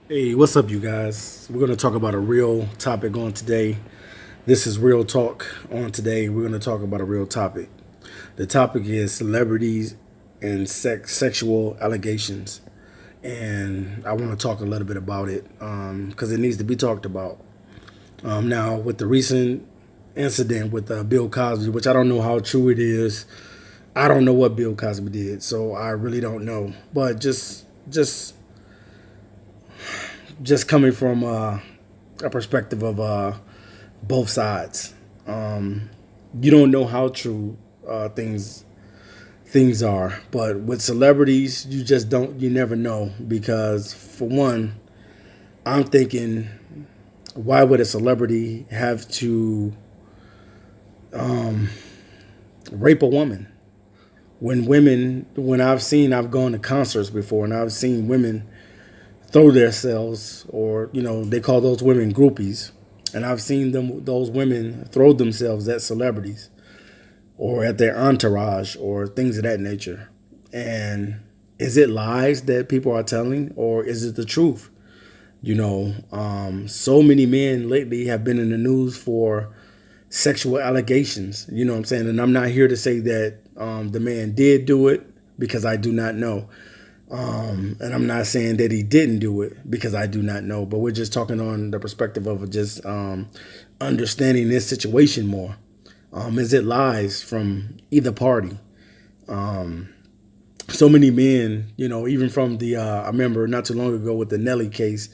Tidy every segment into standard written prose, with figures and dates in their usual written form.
Hey, what's up, you guys? We're going to talk about a real topic on today. This is Real Talk on today. We're going to talk about a real topic. The topic is celebrities and sexual allegations. And I want to talk a little bit about it because it needs to be talked about. Now, with the recent incident with Bill Cosby, which I don't know how true it is, I don't know what Bill Cosby did, so I really don't know. But just coming from a perspective of both sides. You don't know how true things are, but with celebrities, you just don't. You never know because, for one, I'm thinking, why would a celebrity have to rape a woman? When I've gone to concerts before, and I've seen women throw themselves, or they call those women groupies, and I've seen those women throw themselves at celebrities or at their entourage or things of that nature. And is it lies that people are telling, or is it the truth? So many men lately have been in the news for sexual allegations. You know what I'm saying? And I'm not here to say that the man did do it, because I do not know. And I'm not saying that he didn't do it, because I do not know. But we're just talking on the perspective of just understanding this situation more. Is it lies from either party? So many men, even from I remember not too long ago with the Nelly case,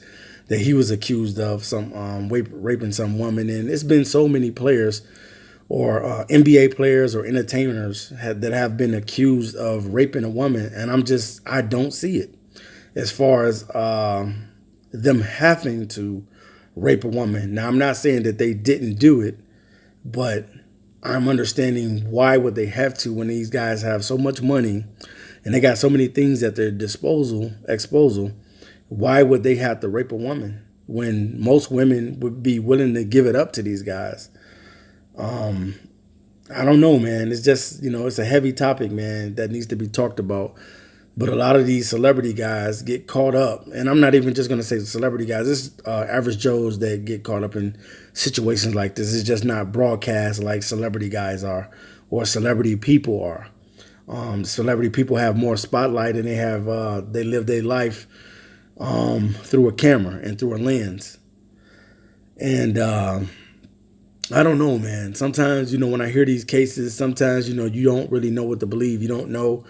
that he was accused of some raping some woman. And it's been so many players, or NBA players or entertainers that have been accused of raping a woman. And I don't see it as far as them having to rape a woman. Now, I'm not saying that they didn't do it, but I'm understanding why would they have to, when these guys have so much money and they got so many things at their exposal. Why would they have to rape a woman when most women would be willing to give it up to these guys? I don't know, man. It's just, it's a heavy topic, man, that needs to be talked about. But a lot of these celebrity guys get caught up, and I'm not even just going to say celebrity guys. It's average Joes that get caught up in situations like this. It's just not broadcast like celebrity guys are, or celebrity people are. Celebrity people have more spotlight, and they live their life through a camera and through a lens. And I don't know, man. Sometimes, when I hear these cases, sometimes, you don't really know what to believe. You don't know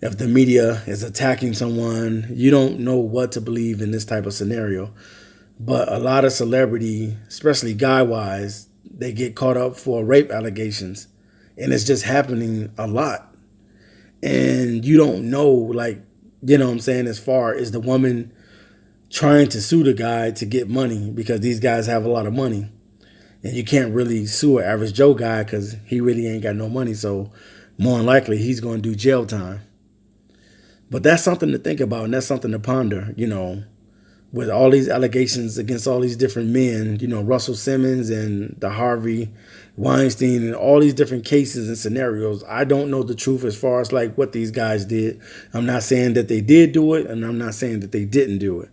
if the media is attacking someone. You don't know what to believe in this type of scenario. But a lot of celebrity, especially guy wise, they get caught up for rape allegations. And it's just happening a lot. And you don't know, like, what I'm saying, as far as the woman trying to sue the guy to get money, because these guys have a lot of money. And you can't really sue an average Joe guy because he really ain't got no money. So more than likely, he's going to do jail time. But that's something to think about, and that's something to ponder, with all these allegations against all these different men, Russell Simmons and the Harvey Weinstein and all these different cases and scenarios. I don't know the truth as far as like what these guys did. I'm not saying that they did do it, and I'm not saying that they didn't do it.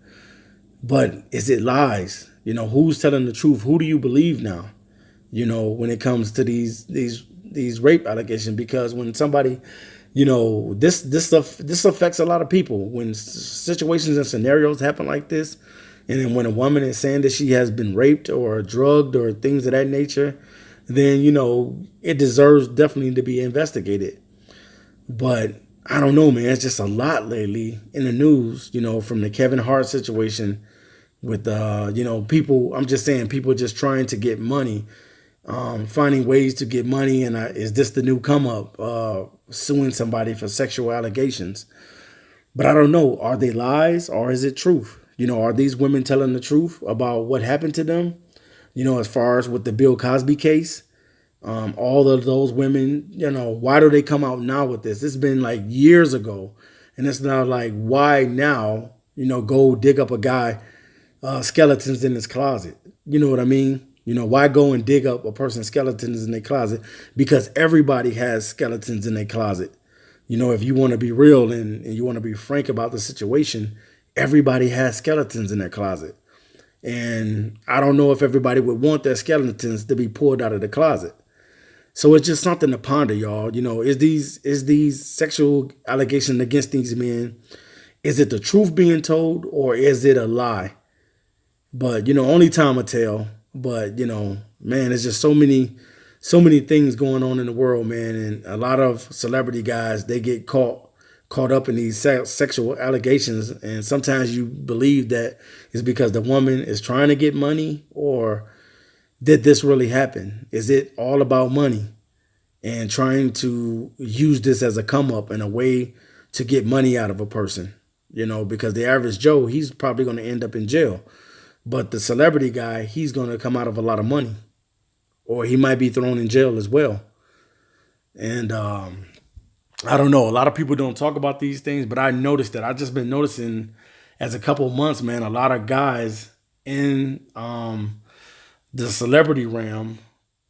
But is it lies? Who's telling the truth? Who do you believe now? When it comes to these rape allegations, because when somebody, this affects a lot of people. When situations and scenarios happen like this, and then when a woman is saying that she has been raped or drugged or things of that nature, then it deserves definitely to be investigated. But I don't know, man. It's just a lot lately in the news, from the Kevin Hart situation with people. I'm just saying, people just trying to get money, finding ways to get money. And is this the new come up, suing somebody for sexual allegations? But I don't know, are they lies or is it truth? Are these women telling the truth about what happened to them? As far as with the Bill Cosby case, all of those women, why do they come out now with this? It's been like years ago. And it's now like, why now, go dig up a guy, skeletons in his closet? You know what I mean? Why go and dig up a person's skeletons in their closet? Because everybody has skeletons in their closet. If you want to be real and you want to be frank about the situation, everybody has skeletons in their closet. And I don't know if everybody would want their skeletons to be pulled out of the closet. So it's just something to ponder, y'all. Is these sexual allegations against these men, is it the truth being told or is it a lie? But only time will tell. But man, it's just so many things going on in the world, man, and a lot of celebrity guys, they get caught up in these sexual allegations, and sometimes you believe that it's because the woman is trying to get money, or did this really happen? Is it all about money and trying to use this as a come up and a way to get money out of a person? Because the average Joe, he's probably going to end up in jail. But the celebrity guy, he's going to come out of a lot of money, or he might be thrown in jail as well. And I don't know. A lot of people don't talk about these things, but I noticed that. I just been noticing as a couple of months, man, a lot of guys in the celebrity realm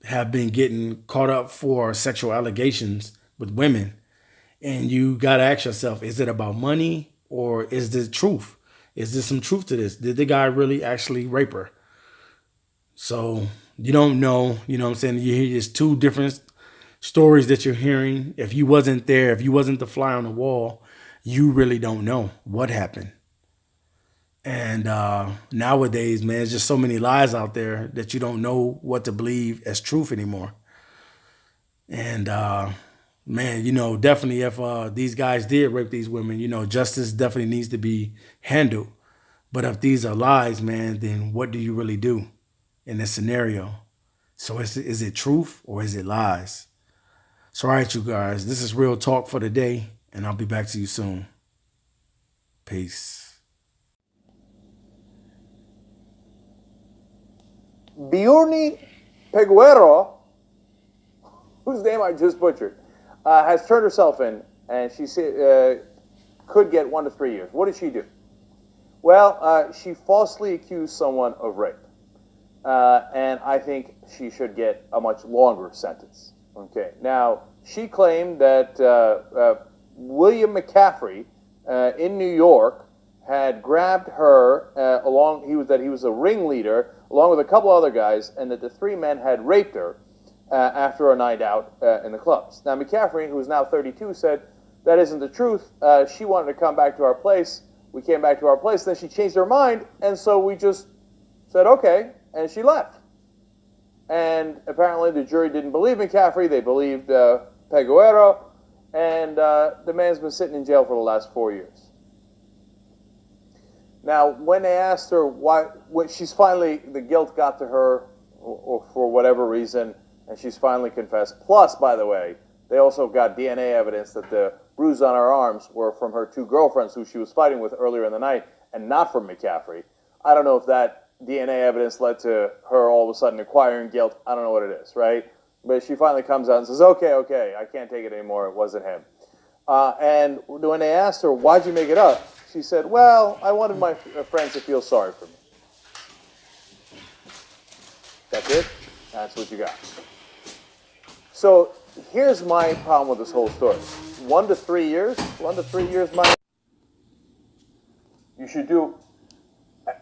have been getting caught up for sexual allegations with women. And you got to ask yourself, is it about money or is this truth? Is there some truth to this? Did the guy really actually rape her? So you don't know, what I'm saying? You hear just two different stories that you're hearing. If you wasn't there, if you wasn't the fly on the wall, you really don't know what happened. And nowadays, man, there's just so many lies out there that you don't know what to believe as truth anymore. And man, definitely if these guys did rape these women, justice definitely needs to be handled. But if these are lies, man, then what do you really do in this scenario? So is it truth or is it lies? So all right, you guys, this is Real Talk for the day, and I'll be back to you soon. Peace. Biurni Peguero, whose name I just butchered, has turned herself in, and she could get 1 to 3 years. What did she do? Well, she falsely accused someone of rape, and I think she should get a much longer sentence. Okay. Now, she claimed that William McCaffrey in New York had grabbed her he was a ringleader along with a couple other guys, and that the three men had raped her after a night out in the clubs. Now, McCaffrey, who is now 32, said that isn't the truth. She wanted to come back to our place. We came back to our place. Then she changed her mind, and so we just said, okay, and she left. And apparently the jury didn't believe McCaffrey. They believed Peguero, and the man's been sitting in jail for the last 4 years. Now, when they asked her why, when she's finally, the guilt got to her, or for whatever reason, and she's finally confessed. Plus, by the way, they also got DNA evidence that the bruises on her arms were from her two girlfriends who she was fighting with earlier in the night, and not from McCaffrey. I don't know if that DNA evidence led to her all of a sudden acquiring guilt. I don't know what it is, right? But she finally comes out and says, okay, I can't take it anymore. It wasn't him. And when they asked her, why'd you make it up? She said, well, I wanted my friends to feel sorry for me. That's it? That's what you got. So here's my problem with this whole story. 1 to 3 years? 1 to 3 years, you should do,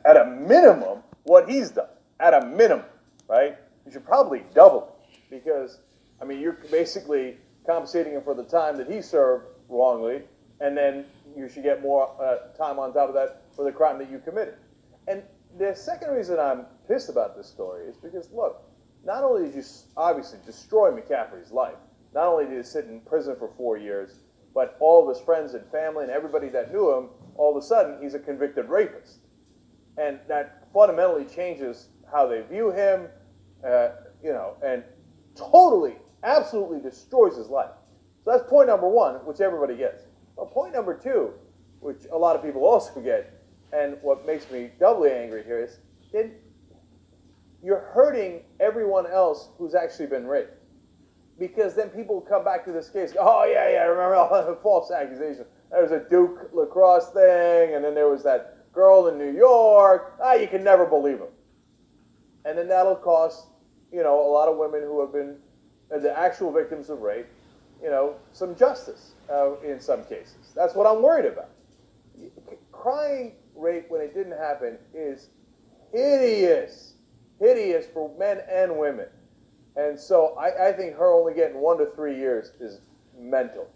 at a minimum, what he's done. At a minimum, right? You should probably double it. Because, I mean, you're basically compensating him for the time that he served wrongly, and then you should get more time on top of that for the crime that you committed. And the second reason I'm pissed about this story is because, look, not only did you obviously destroy McCaffrey's life, not only did he sit in prison for 4 years, but all of his friends and family and everybody that knew him, all of a sudden, he's a convicted rapist. And that fundamentally changes how they view him, and totally, absolutely destroys his life. So that's point number one, which everybody gets. But point number two, which a lot of people also get, and what makes me doubly angry here is that you're hurting everyone else who's actually been raped. Because then people come back to this case, oh yeah, remember all the false accusations. There was a Duke lacrosse thing, and then there was that girl in New York. You can never believe them. And then that'll cost, a lot of women who have been the actual victims of rape, some justice in some cases. That's what I'm worried about. Crying rate when it didn't happen is hideous. Hideous for men and women. And so I think her only getting 1 to 3 years is mental.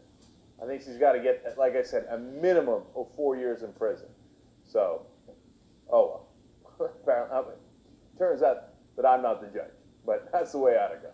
I think she's got to get, like I said, a minimum of 4 years in prison. So, oh well. Turns out that I'm not the judge, but that's the way I'd go.